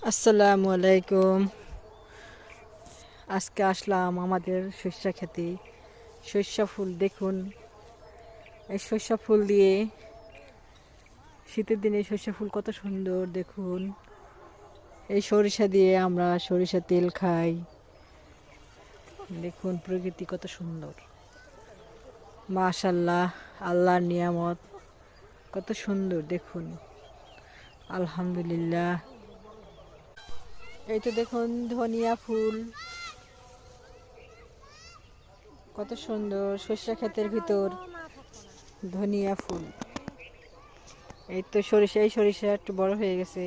আসসালামু আলাইকুম। আজকে আসলাম আমাদের সরিষা খেতে। সরিষা ফুল দেখুন, এই সরিষা ফুল দিয়ে শীতের দিনে সরিষা ফুল কত সুন্দর দেখুন। এই সরিষা দিয়ে আমরা সরিষা তেল খাই। দেখুন প্রকৃতি কত সুন্দর, মাশাআল্লাহ, আল্লাহর নিয়ামত কত সুন্দর দেখুন। আলহামদুলিল্লাহ। এই তো দেখুন ধনিয়া ফুল কত সুন্দর, সরিষা ক্ষেতের ভিতর ধনিয়া ফুল। এই তো সরিষা, এই সরিষা একটু বড় হয়ে গেছে।